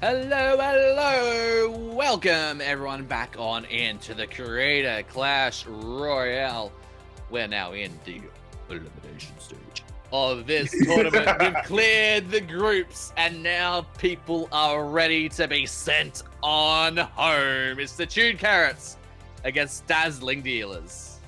Hello, welcome everyone back on into the Creator Clash Royale. We're now in the elimination stage of this tournament. We've cleared the groups and now people are ready to be sent on home. It's the Chewed Carrots against Dazzling Dealers.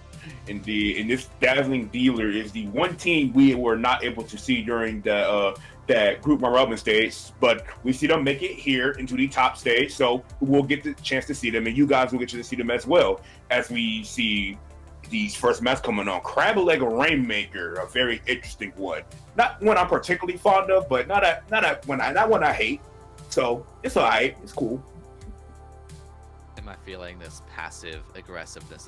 Indeed, and this Dazzling Dealer is the one team we were not able to see during the that group Robin stage, but we see them make it here into the top stage, so we'll get the chance to see them, and you guys will get to see them as well as we see these first match coming on. Crableg Rainmaker, a very interesting one. Not one I'm particularly fond of, but not one I hate. So it's alright, it's cool. Am I feeling this passive aggressiveness?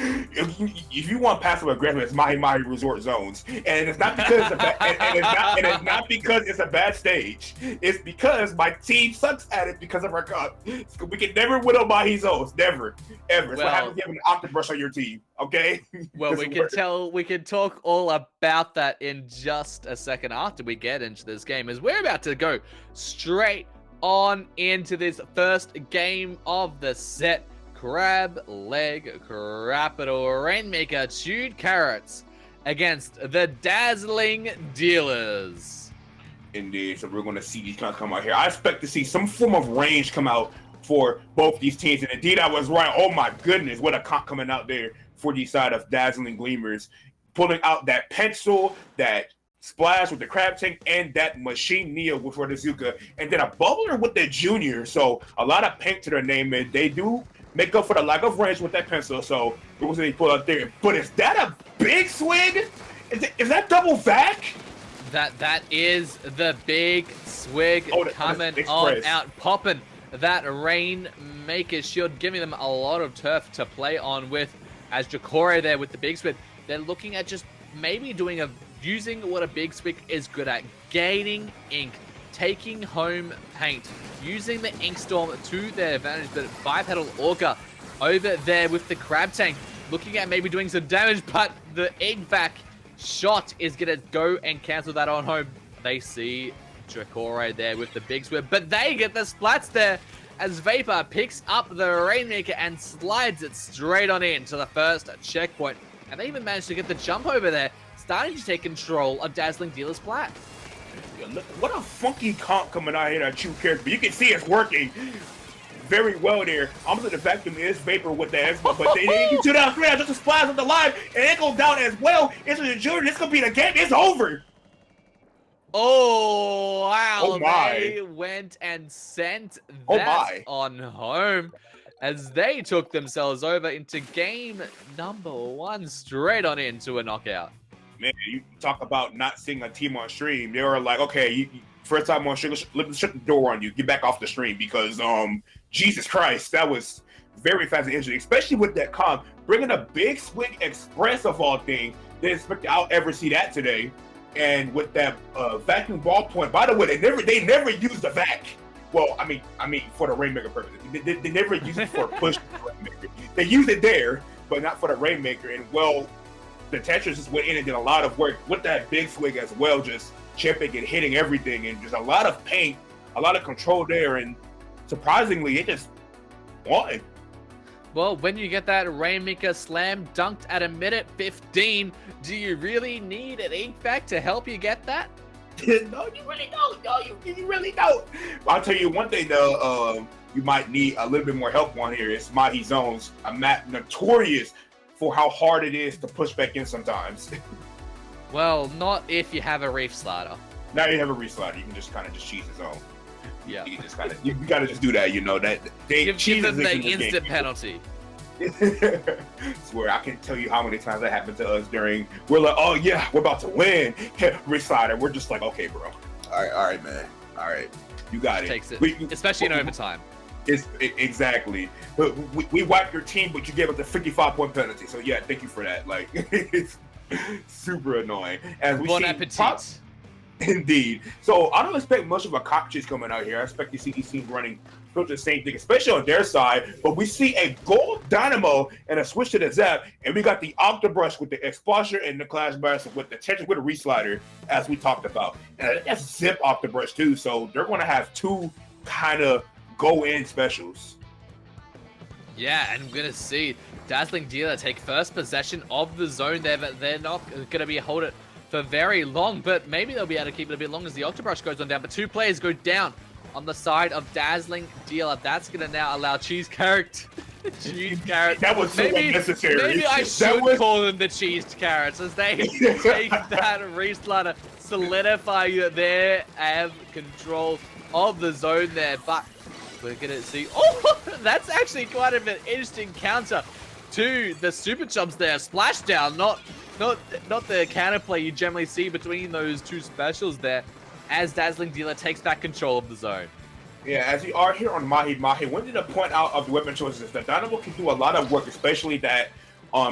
If you want passive aggressive, it's Mahi-Mahi Resort Zones, and it's not because it's not because it's a bad stage. It's because my team sucks at it because of our cup. We can never win on Mahi zones, never, ever. It's what happens if you have an octobrush on your team. Okay. Well, we can talk all about that in just a second after we get into this game, as we're about to go straight on into this first game of the set. Crableg Capital Rainmaker Chewed Carrots against the Dazzling Dealers. Indeed, so we're going to see these guys come out here. I expect to see some form of range come out for both these teams, and indeed I was right. Oh my goodness, what a comp coming out there for the side of Dazzling Gleamers, pulling out that pencil, that splash with the crab tank, and that machine Neo for the Zuka, and then a bubbler with the Junior. So a lot of paint to their name, and they do make up for the lack of range with that pencil. So it was they pull out there. But is that a big swing? Is that double vac? That is the big swig coming on out, popping that Rainmaker shield, giving them a lot of turf to play on with. As Jacore there with the big swig, they're looking at just maybe using what a big swig is good at, gaining ink, taking home paint, using the ink storm to their advantage. But Bipedal Orca over there with the crab tank, looking at maybe doing some damage, but the ink vac shot is gonna go and cancel that on home. They see Jacore there with the big swim, but they get the splats there as Vapor picks up the Rainmaker and slides it straight on in to the first checkpoint. And they even managed to get the jump over there, starting to take control of Dazzling Dealer's plat. Look, what a funky comp coming out here that Chewed Carrots, but you can see it's working very well there. Almost the vacuum is Vapor with that, but they didn't do that. Just a splash with the line, and it goes down as well into the Junior. This could be the game. It's over. Oh, wow. Oh, my. They went and sent that on home as they took themselves over into game number 1, straight on into a knockout. Man, you talk about not seeing a team on stream. They were like, okay, first time on stream, let's shut the door on you. Get back off the stream because, Jesus Christ, that was very fast and interesting, especially with that comp. Bringing a big swing express of all things. Didn't expect I'll ever see that today. And with that vacuum ballpoint, by the way, they never used the vac. Well, I mean, for the Rainmaker purposes, they never used it for a push. They used it there, but not for the Rainmaker. And well, the Tetris just went in and did a lot of work with that big swing as well, just chipping and hitting everything, and just a lot of paint, a lot of control there, and surprisingly, it just won. Well, when you get that Rainmaker slam dunked at 1:15, do you really need an ink vac to help you get that? No, you really don't. No, you really don't. I'll tell you one thing though, you might need a little bit more help on here. It's Mahi zones. I'm not notorious for how hard it is to push back in sometimes. Well, not if you have a reef slider. Now you have a reef slider, you can just kind of just cheese his own. Yeah. You just kind of you gotta just do that, you know, that they give them the instant penalty. Swear, I can tell you how many times that happened to us during, we're like, oh yeah, we're about to win. Reef slider, we're just like, okay, bro. All right, man. All right. You got it. Takes it. Especially in overtime. Exactly. We wiped your team, but you gave us a 55-point penalty. So yeah, thank you for that. Like, it's super annoying. As we Bon see, appetit. Indeed. So I don't expect much of a cop chase coming out here. I expect to see these teams running the same thing, especially on their side. But we see a gold dynamo and a switch to the Zap, and we got the Octobrush with the Expulsure and the Clash Blast with the Tetris with a Reslider, as we talked about. And that's Zip Octobrush too. So they're going to have two kind of go-in specials. Yeah, and we're going to see Dazzling Dealer take first possession of the zone there, but they're not going to be hold it for very long, but maybe they'll be able to keep it a bit long as the Octobrush goes on down. But two players go down on the side of Dazzling Dealer. That's going to now allow Cheese Carrot. Cheese Carrot. That was so unnecessary. Maybe I should call them the Cheese Carrots as they take that Reslider, solidify their control of the zone there. But we're going to see... Oh, that's actually quite an interesting counter to the Super Chumps there. Splashdown, not the counterplay you generally see between those two specials there, as Dazzling Dealer takes back control of the zone. Yeah, as we are here on Mahi-Mahi, one thing to point out of the weapon choices is that Dynamo can do a lot of work, especially that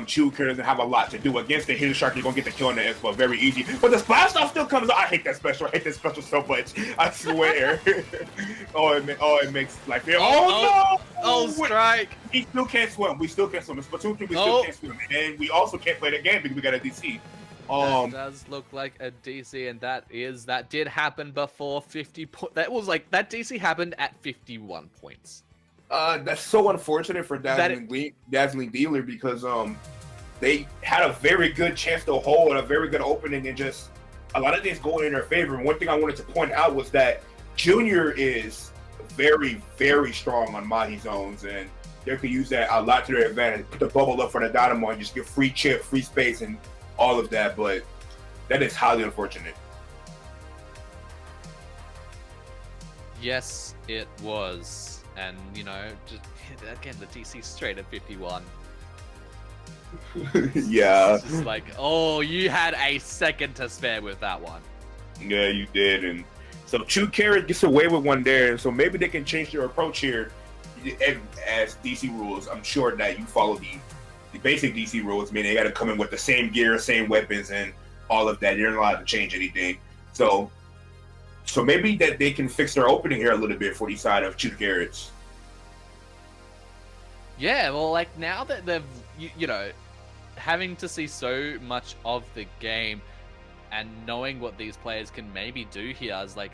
Chew doesn't have a lot to do against the Hidden Shark. You're gonna get the kill on the Expo very easy. But the Splash Off still comes out. I hate that special. I hate that special so much. I swear. it makes like no! Oh, strike! We still can't swim. We still can't swim. In Splatoon 3, we still can't swim. And we also can't play the game because we got a DC. That does look like a DC, and that did happen before 50 points. That DC happened at 51 points. That's so unfortunate for Dazzling Dealer because they had a very good chance to hold a very good opening and just a lot of things going in their favor. And one thing I wanted to point out was that Junior is very, very strong on Mahi zones, and they could use that a lot to their advantage. Put the bubble up for the Dynamo and just get free chip, free space, and all of that. But that is highly unfortunate. Yes, it was. And, you know, just again, the DC straight at 51. Yeah. It's just like, oh, you had a second to spare with that one. Yeah, you did. And so Chew Carrot gets away with one there. So maybe they can change their approach here as DC rules. I'm sure that you follow the basic DC rules, meaning they got to come in with the same gear, same weapons, and all of that. You're not allowed to change anything. So maybe that they can fix their opening here a little bit for the side of Chew Carrots. Yeah, well, like now that they've, you know, having to see so much of the game and knowing what these players can maybe do here is like,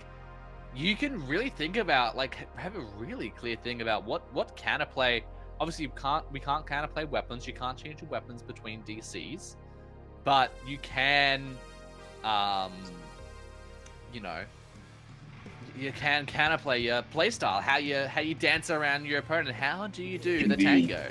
you can really think about, like, have a really clear thing about what counterplay. Obviously, we can't counterplay weapons. You can't change your weapons between DCs, but you can, you know, you can counterplay your playstyle, how you dance around your opponent. How do you do the tango?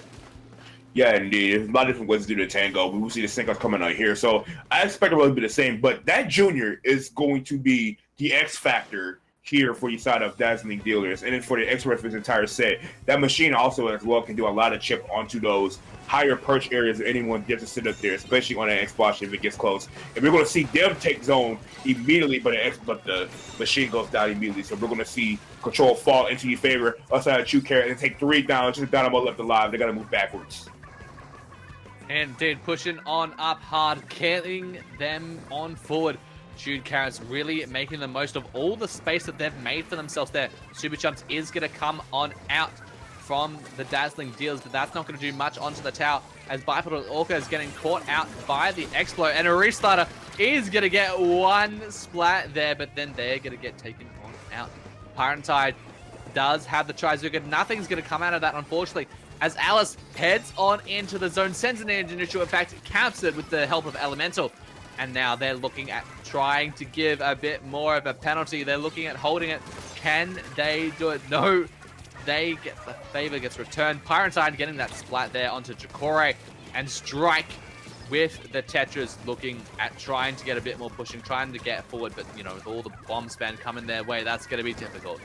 Yeah, indeed. There's a lot of different ways to do the tango. We will see the Senko coming out here. So I expect it will be the same, but that Junior is going to be the X factor here for the side of Dazzling Dealers, and then for the X-Ray for this entire set. That machine also as well can do a lot of chip onto those higher perch areas that anyone gets to sit up there, especially on an X-Box if it gets close. And we're going to see them take zone immediately, but the machine goes down immediately. So we're going to see control fall into your favor outside of Chew Carrot and take 3 down. Just Dynamo left alive. They got to move backwards. Indeed, pushing on up hard, killing them on forward. Chew Carrots really making the most of all the space that they've made for themselves there. Super Chumps is going to come on out from the Dazzling Dealers, but that's not going to do much onto the tower as Bipedal Orca is getting caught out by the Explo, and a Restarter is going to get one splat there, but then they're going to get taken on out. Pyrantide does have the Trizuka. Nothing's going to come out of that, unfortunately, as Alice heads on into the zone, sends an initial, in fact, counts it with the help of Elemental. And now they're looking at trying to give a bit more of a penalty. They're looking at holding it. Can they do it? No. They get the favor gets returned. Pyrantide getting that splat there onto Jokore, and Strike with the Tetris looking at trying to get a bit more pushing, trying to get forward. But, you know, with all the bomb spam coming their way, that's going to be difficult.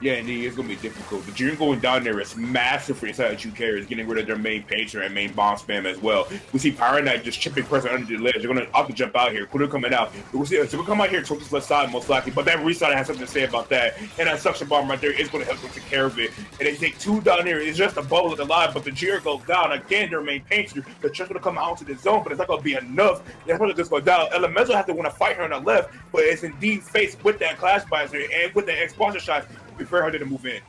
Yeah, indeed, it's gonna be difficult. The Junior going down there is massive for inside two carriers, getting rid of their main pacer and main bomb spam as well. We see Power Knight just chipping pressure under the ledge. They're gonna have to jump out here. Kudo coming out. We'll see. So we'll come out here towards this left side most likely. But that reset has something to say about that. And that suction bomb right there is gonna help them take care of it. And they take two down here. It's just a bubble of the line, but the Junior goes down again. Their main pacer. The Church gonna come out to the zone, but it's not gonna be enough. They're gonna just go down. Elemental has to want to fight her on the left, but it's indeed faced with that Clash Visor and with the exposure shots. Prefer her to move in.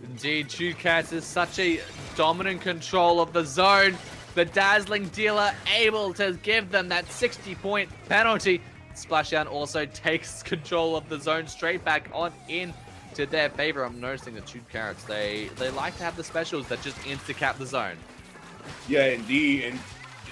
Indeed, Chewed Carrots is such a dominant control of the zone. The Dazzling dealer able to give them that 60-point penalty. Splashdown also takes control of the zone straight back on in to their favor. I'm noticing that Chewed Carrots, they like to have the specials that just insta-cap the zone. Yeah, indeed, and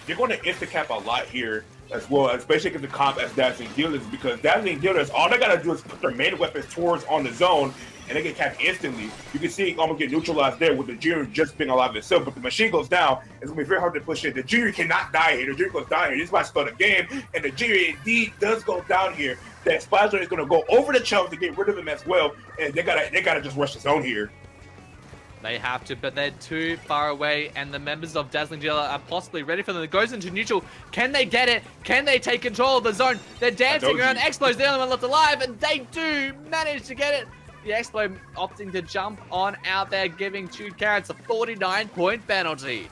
they're going to insta-cap a lot here as well, especially against the comp as Dazzling dealers, because Dazzling dealers, all they gotta do is put their main weapons towards on the zone, and they get capped instantly. You can see it almost get neutralized there with the Junior just being alive itself, but the machine goes down. It's gonna be very hard to push it. The Junior cannot die here. The Junior goes down here. This might start a game, and the Junior indeed does go down here. That Splash is gonna go over the chump to get rid of him as well, and they gotta just rush the zone here. They have to, but they're too far away, and the members of Dazzling Dealer are possibly ready for them. It goes into neutral. Can they get it? Can they take control of the zone? They're dancing around. Explo's the only one left alive, and they do manage to get it. The Explo opting to jump on out there, giving Chewed Carrots a 49-point penalty.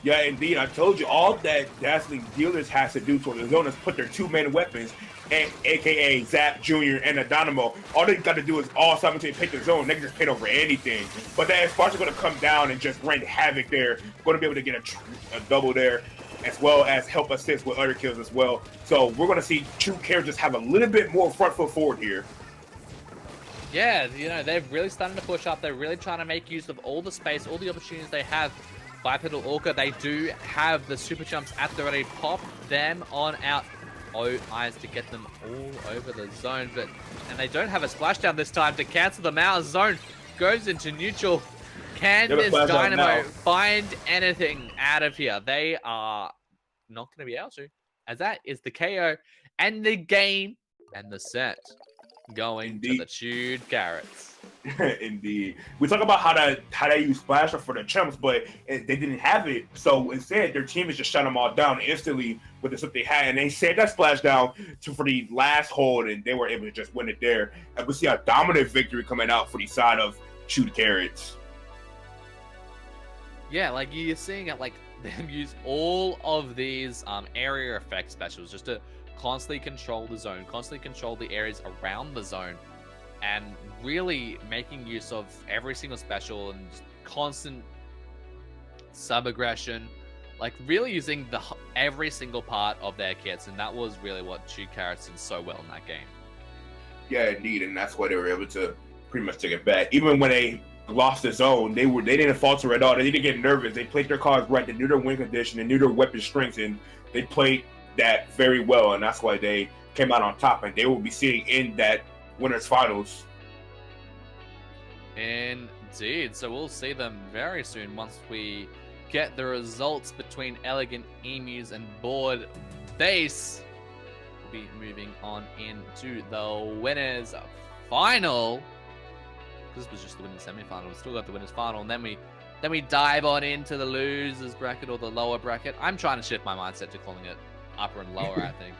Yeah, indeed. I told you, all that Dazzling Dealers has to do for the zone is put their two main weapons, aka Zap Jr. and Adonamo. All they got to do is all simultaneously pick the zone. They can just paint over anything. But that Sparks are going to come down and just wreak havoc there. Going to be able to get a double there, as well as help assist with other kills as well. So we're going to see Chewed Carrots just have a little bit more front foot forward here. Yeah, you know, they're really starting to push up. They're really trying to make use of all the space, all the opportunities they have. Bipedal Orca, they do have the super jumps at the ready. Pop them on out. Oh, eyes to get them all over the zone, and they don't have a splashdown this time to cancel them out. Zone goes into neutral. Can this Dynamo find anything out of here? They are not going to be able to, as that is the KO and the game and the set going to the Chewed Carrots. Indeed. We talk about how they use Splasher for the chumps, but they didn't have it. So instead, their team is just shut them all down instantly with the stuff they had. And they set that splash down for the last hold, and they were able to just win it there. And we see a dominant victory coming out for the side of Chewed Carrots. Yeah, like you're seeing it, like them use all of these area effect specials just to constantly control the zone, constantly control the areas around the zone, and really making use of every single special and constant sub-aggression, like really using every single part of their kits, and that was really what Chewed Carrots did so well in that game. Yeah, indeed, and that's why they were able to pretty much take it back. Even when they lost the zone, they didn't falter at all. They didn't get nervous. They played their cards right. They knew their win condition. They knew their weapon strengths, and they played that very well, and that's why they came out on top, and they will be seeing in that winners finals. Indeed, so we'll see them very soon once we get the results between Elegant Emus and Board Base. We'll be moving on into the winners final. This was just the winners semi-final. We still got the winners final, and then we dive on into the losers bracket or the lower bracket. I'm trying to shift my mindset to calling it upper and lower, I think.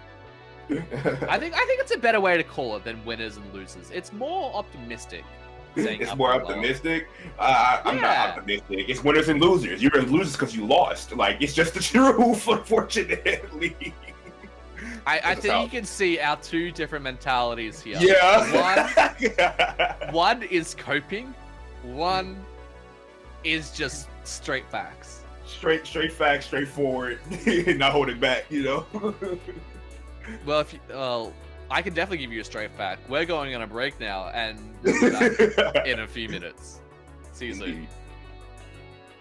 I think it's a better way to call it than winners and losers. It's more optimistic. It's more optimistic. I'm not optimistic. It's winners and losers. You're losers because you lost. Like, it's just the truth, unfortunately. I think you can see our two different mentalities here. Yeah. One is coping. One is just straight facts. Straight facts, straightforward, not holding back, you know? Well, I can definitely give you a straight fact. We're going on a break now, and we'll be back in a few minutes. See you soon.